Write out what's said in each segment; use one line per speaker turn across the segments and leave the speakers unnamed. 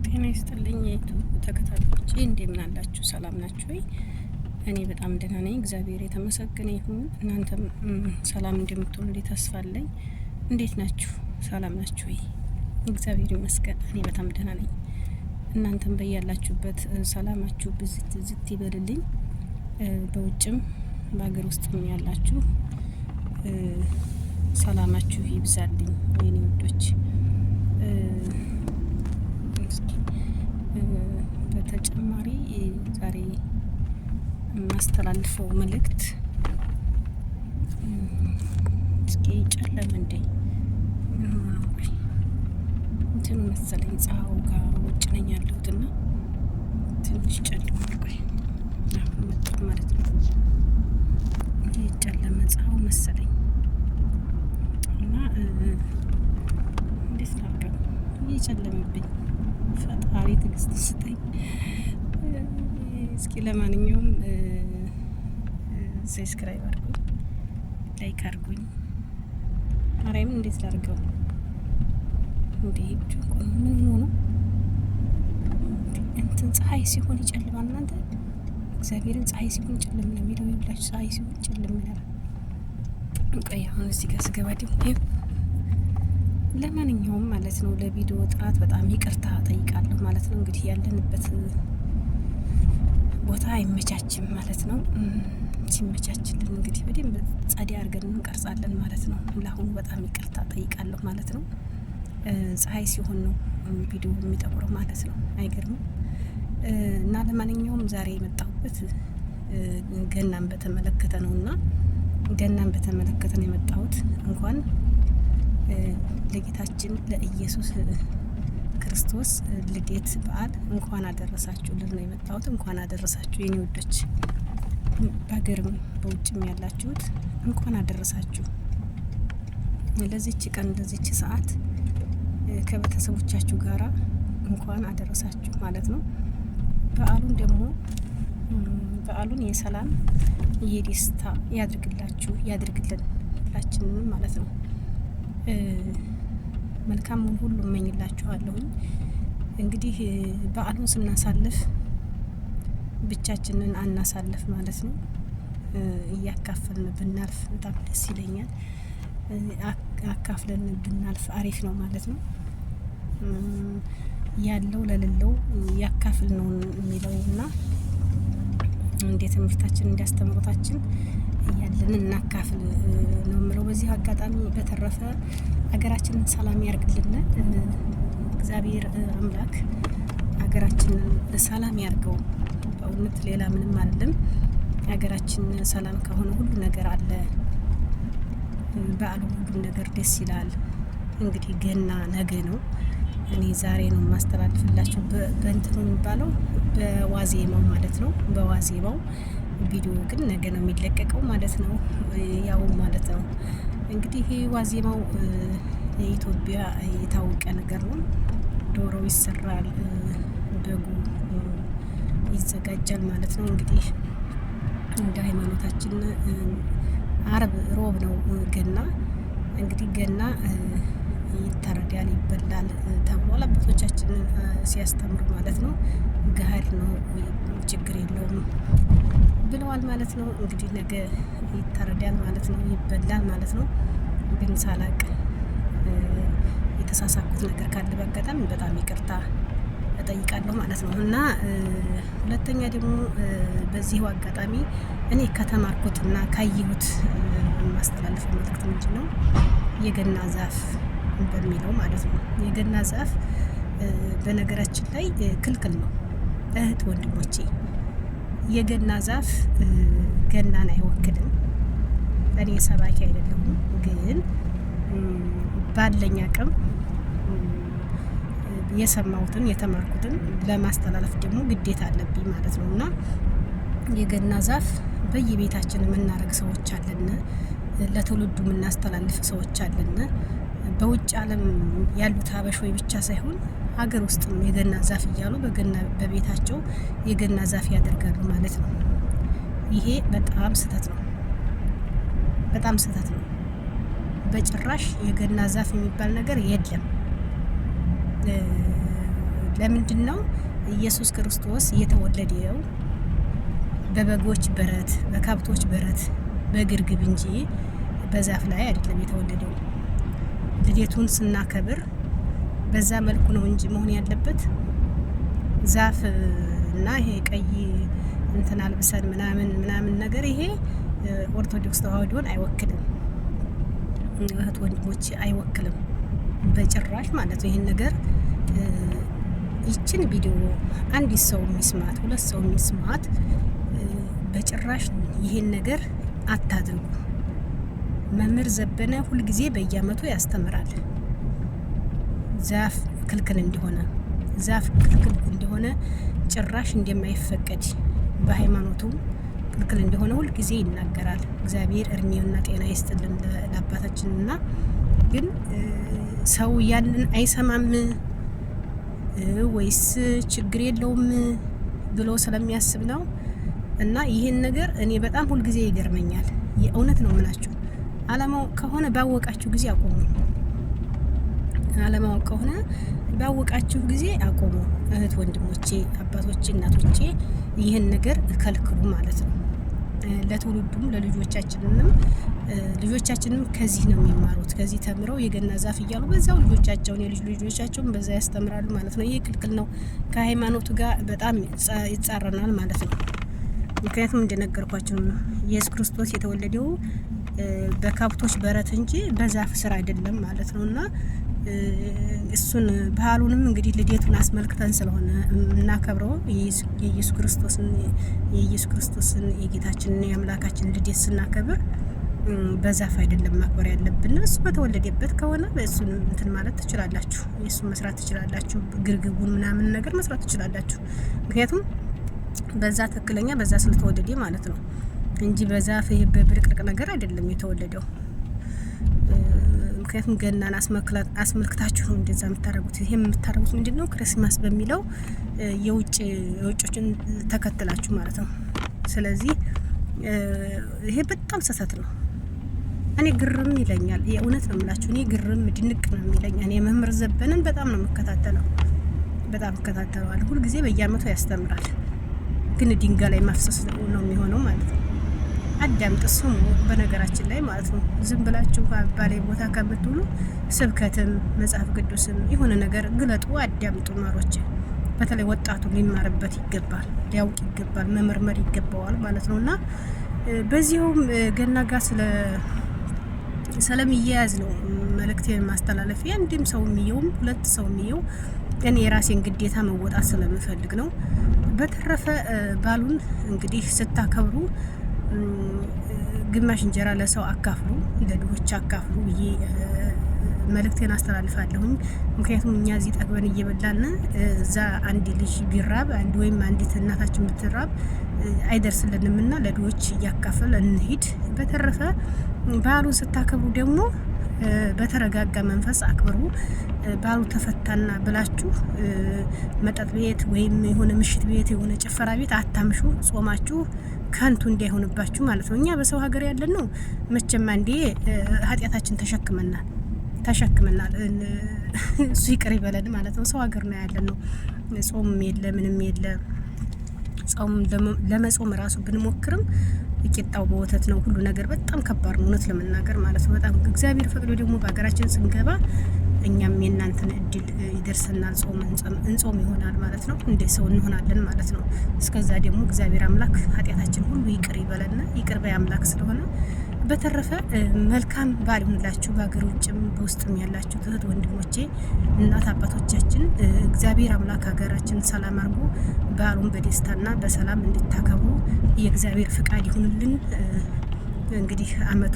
ጤና ይስጥልኝ የዩቲዩብ ተከታታዮቼ እንደምን አላችሁ? ሰላም ናችሁ ወይ? እኔ በጣም ደህና ነኝ፣ እግዚአብሔር የተመሰገነ ይሁን። እናንተም ሰላም እንደምትሆኑ ተስፋ አለኝ። እንዴት ናችሁ? ሰላም ናችሁ ወይ? እግዚአብሔር ይመስገን እኔ በጣም ደህና ነኝ። እናንተም በያላችሁበት ሰላማችሁ ብዝት ዝት ይበልልኝ። በውጭም በሀገር ውስጥም ያላችሁ ሰላማችሁ ይብዛልኝ የኔ ውዶች። በተጨማሪ ዛሬ የማስተላልፈው መልእክት እስኪ ጨለም እንዴ እንትን መሰለኝ ፀሐዩ ጋር ውጭ ነኝ ያለሁትና ትንሽ ጨልሟል። ቆይ አሁን መጣሁ ማለት ነው። ይሄ ጨለመ ፀሐዩ መሰለኝ እና እንዴት ላድርገው? እየጨለመብኝ ፈጣሪ ትዕግስት ስጠኝ። እስኪ ለማንኛውም ሰብስክራይብ አድርጉኝ፣ ላይክ አድርጉኝ። ማርያምን እንዴት ላድርገው? እንዴ ምን ሆኖ እንትን ፀሐይ ሲሆን ይጨልማል። እናንተ እግዚአብሔርን ፀሐይ ሲሆን ጨልም ነው የሚለው ይላችሁ። ፀሐይ ሲሆን ጨልም ይላል። ቆይ አሁን እዚህ ጋር ስገባ ደግሞ ለማንኛውም ማለት ነው ለቪዲዮ ጥራት በጣም ይቅርታ ጠይቃለሁ ማለት ነው። እንግዲህ ያለንበት ቦታ አይመቻችም ማለት ነው። ሲመቻችልን እንግዲህ በደንብ ጸዲ አድርገን እንቀርጻለን ማለት ነው። ለአሁኑ በጣም ይቅርታ ጠይቃለሁ ማለት ነው። ፀሐይ ሲሆን ነው ቪዲዮ የሚጠቁረው ማለት ነው። አይገርምም? እና ለማንኛውም ዛሬ የመጣሁበት ገናን በተመለከተ ነው እና ገናን በተመለከተ ነው የመጣሁት። እንኳን ለጌታችን ለኢየሱስ ክርስቶስ ልደት በዓል እንኳን አደረሳችሁ ልል ነው የመጣሁት። እንኳን አደረሳችሁ የኔ ወዶች፣ በሀገርም በውጭም ያላችሁት እንኳን አደረሳችሁ ለዚች ቀን ለዚች ሰዓት ከቤተሰቦቻችሁ ጋራ እንኳን አደረሳችሁ ማለት ነው። በዓሉን ደግሞ በዓሉን የሰላም የደስታ ያድርግላችሁ ያድርግልን ሁላችንም ማለት ነው። መልካሙን ሁሉ እመኝላችኋለሁኝ። እንግዲህ በዓሉን ስናሳልፍ ብቻችንን አናሳልፍ ማለት ነው። እያካፈልን ብናልፍ በጣም ደስ ይለኛል። አካፍለን ብናልፍ አሪፍ ነው ማለት ነው። ያለው ለሌለው ያካፍል ነው የሚለው እና እንደ ትምህርታችን እንዲያስተምሩታችን ያለን እናካፍል ነው የምለው በዚህ አጋጣሚ። በተረፈ ሀገራችንን ሰላም ያርግልን እግዚአብሔር አምላክ። ሀገራችንን ሰላም ያርገው በእውነት ሌላ ምንም አይደለም። ሀገራችን ሰላም ከሆነ ሁሉ ነገር አለ። በዓሉ ሁሉ ነገር ደስ ይላል። እንግዲህ ገና ነገ ነው። እኔ ዛሬ ነው የማስተላልፍላችሁ በእንትኑ የሚባለው በዋዜማው ማለት ነው። በዋዜማው ቪዲዮ ግን ነገ ነው የሚለቀቀው ማለት ነው። ያው ማለት ነው እንግዲህ ይሄ ዋዜማው የኢትዮጵያ የታወቀ ነገር ነው። ዶሮ ይሰራል፣ በጉ ይዘጋጃል ማለት ነው። እንግዲህ እንደ ሃይማኖታችን አርብ ሮብ ነው ገና። እንግዲህ ገና ይታረዳል ይበላል ተብሏል አባቶቻችን ሲያስተምሩ ማለት ነው። ገሀድ ነው ችግር የለውም ብለዋል ማለት ነው። እንግዲህ ነገ ይታረዳል ማለት ነው፣ ይበላል ማለት ነው። ግን ሳላቅ የተሳሳኩት ነገር ካለ በአጋጣሚ በጣም ይቅርታ እጠይቃለሁ ማለት ነው። እና ሁለተኛ ደግሞ በዚሁ አጋጣሚ እኔ ከተማርኩትና ካየሁት የማስተላለፈው መልእክት ምንድን ነው? የገና ዛፍ በሚለው ማለት ነው። የገና ዛፍ በነገራችን ላይ ክልክል ነው እህት ወንድሞቼ። የገና ዛፍ ገናን አይወክልም። እኔ ሰባኪ አይደለሁም፣ ግን ባለኝ አቅም የሰማሁትን የተማርኩትን ለማስተላለፍ ደግሞ ግዴታ አለብኝ ማለት ነው። እና የገና ዛፍ በየቤታችን የምናረግ ሰዎች አለን፣ ለትውልዱ የምናስተላልፍ ሰዎች አለን። በውጭ ዓለም ያሉት ሀበሾች ብቻ ሳይሆን ሀገር ውስጥም የገና ዛፍ እያሉ በቤታቸው የገና ዛፍ ያደርጋሉ ማለት ነው። ይሄ በጣም ስህተት ነው፣ በጣም ስህተት ነው። በጭራሽ የገና ዛፍ የሚባል ነገር የለም። ለምንድን ነው ኢየሱስ ክርስቶስ የተወለደው በበጎች በረት፣ በከብቶች በረት፣ በግርግብ እንጂ በዛፍ ላይ አይደለም የተወለደው። ልደቱን ስናከብር በዛ መልኩ ነው እንጂ መሆን ያለበት ዛፍ እና ይሄ ቀይ እንትን አልብሰን ምናምን ነገር ይሄ ኦርቶዶክስ ተዋህዶን አይወክልም። እህት ወንድሞች አይወክልም በጭራሽ ማለት ነው። ይሄን ነገር ይችን ቪዲዮ አንድ ሰው የሚስማት 2 ሰው የሚስማት በጭራሽ ይሄን ነገር አታድርጉ። መምህር ዘበነ ሁልጊዜ በየአመቱ ያስተምራል ዛፍ ክልክል እንደሆነ ጭራሽ እንደማይፈቀድ በሃይማኖቱ ክልክል እንደሆነ ሁልጊዜ ይናገራል። እግዚአብሔር እድሜውና ጤና ይስጥልን ለአባታችንና ግን ሰው ያንን አይሰማም ወይስ ችግር የለውም ብሎ ስለሚያስብ ነው። እና ይሄን ነገር እኔ በጣም ሁልጊዜ ይገርመኛል። የእውነት ነው የምላችሁ። አለማወቅ ከሆነ ባወቃችሁ ጊዜ አቆሙ። አለማወቅ ከሆነ ባወቃችሁ ጊዜ አቆሙ። እህት ወንድሞቼ፣ አባቶቼ፣ እናቶቼ ይህን ነገር ከልክሉ ማለት ነው። ለትውልዱም ልጆቻችንም ከዚህ ነው የሚማሩት። ከዚህ ተምረው የገና ዛፍ እያሉ በዛው ልጆቻቸውን ልጆቻቸውን በዛ ያስተምራሉ ማለት ነው። ይህ ክልክል ነው። ከሃይማኖቱ ጋር በጣም ይጻረናል ማለት ነው። ምክንያቱም እንደነገርኳችሁ ነው ኢየሱስ ክርስቶስ የተወለደው በከብቶች በረት እንጂ በዛፍ ስር አይደለም ማለት ነው። እና እሱን ባህሉንም እንግዲህ ልደቱን አስመልክተን ስለሆነ እናከብረው የኢየሱስ ክርስቶስን የጌታችንን የአምላካችን ልደት ስናከብር በዛፍ አይደለም ማክበር ያለብን። እሱ በተወለደበት ከሆነ በእሱን እንትን ማለት ትችላላችሁ፣ የእሱን መስራት ትችላላችሁ፣ ግርግቡን ምናምን ነገር መስራት ትችላላችሁ። ምክንያቱም በዛ ትክክለኛ በዛ ስለተወለደ ማለት ነው እንጂ በዛፍ ይሄ በብርቅርቅ ነገር አይደለም የተወለደው። ምክንያቱም ገናን አስመልክታችሁ ነው እንደዛ የምታደርጉት። ይሄ የምታደርጉት ምንድነው? ክርስማስ በሚለው የውጮችን ተከትላችሁ ማለት ነው። ስለዚህ ይሄ በጣም ስህተት ነው። እኔ ግርም ይለኛል። የእውነት ነው የምላችሁ። እኔ ግርም ድንቅ ነው የሚለኝ። እኔ መምህር ዘበነን በጣም ነው የምከታተለው። በጣም እከታተለዋለሁ። ሁልጊዜ በየአመቱ ያስተምራል። ግን ድንጋይ ላይ ማፍሰስ ነው የሚሆነው ማለት ነው። አዳምጥ ስሙ። በነገራችን ላይ ማለት ነው ዝም ብላችሁ ባለ ቦታ ከምትውሉ ስብከትም መጽሐፍ ቅዱስም የሆነ ነገር ግለጡ፣ አዳምጡ። ማሮች በተለይ ወጣቱ ሊማርበት ይገባል፣ ሊያውቅ ይገባል፣ መመርመር ይገባዋል ማለት ነውና በዚሁም ገና ጋር ስለሚያያዝ ነው መልእክቴን ማስተላለፍ። አንድም ሰው የሚየውም 2 ሰው የሚየው እኔ የራሴን ግዴታ መወጣት ስለምፈልግ ነው። በተረፈ ባሉን እንግዲህ ስታከብሩ ግማሽ እንጀራ ለሰው አካፍሉ፣ ለድሆች አካፍሉ ብዬ መልእክቴን አስተላልፋለሁኝ። ምክንያቱም እኛ እዚህ ጠግበን እየበላን እዛ አንድ ልጅ ቢራብ ወይም አንዲት እናታችን ብትራብ አይደርስልንም እና ለድሆች እያካፈል እንሂድ። በተረፈ በዓሉን ስታከብሩ ደግሞ በተረጋጋ መንፈስ አክብሩ። በዓሉ ተፈታና ብላችሁ መጠጥ ቤት ወይም የሆነ ምሽት ቤት የሆነ ጭፈራ ቤት አታምሹ። ጾማችሁ ከንቱ እንዳይሆንባችሁ ማለት ነው። እኛ በሰው ሀገር ያለን ነው መቼም አንዴ ኃጢአታችን ተሸክመናል። እሱ ይቅር ይበለን ማለት ነው። ሰው ሀገር ነው ያለን ነው። ጾም የለ ምንም የለ። ጾም ለመጾም ራሱ ብንሞክርም ቂጣው በወተት ነው። ሁሉ ነገር በጣም ከባድ ነው እውነት ለመናገር ማለት ነው። በጣም እግዚአብሔር ፈቅዶ ደግሞ በሀገራችን ስንገባ እኛም የእናንተን እድል ይደርሰናል። እንጾም ይሆናል ማለት ነው። እንደ ሰው እንሆናለን ማለት ነው። እስከዛ ደግሞ እግዚአብሔር አምላክ ኃጢአታችን ሁሉ ይቅር ይበለና ይቅር ባይ አምላክ ስለሆነ በተረፈ መልካም በዓል ይሁንላችሁ። በሀገር ውጭም በውስጥም ያላችሁ እህት ወንድሞቼ፣ እናት አባቶቻችን እግዚአብሔር አምላክ ሀገራችን ሰላም አድርጎ በዓሉን በደስታና በሰላም እንድታከብሩ የእግዚአብሔር ፍቃድ ይሁንልን። እንግዲህ አመቱ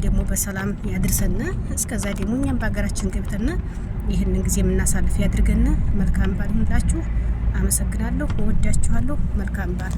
ደግሞ በሰላም ያድርሰን። እስከዛ ደግሞ እኛም በሀገራችን ገብተን ይህንን ጊዜ የምናሳልፍ ያድርገን። መልካም በዓል ይሁንላችሁ። አመሰግናለሁ። እወዳችኋለሁ። መልካም በዓል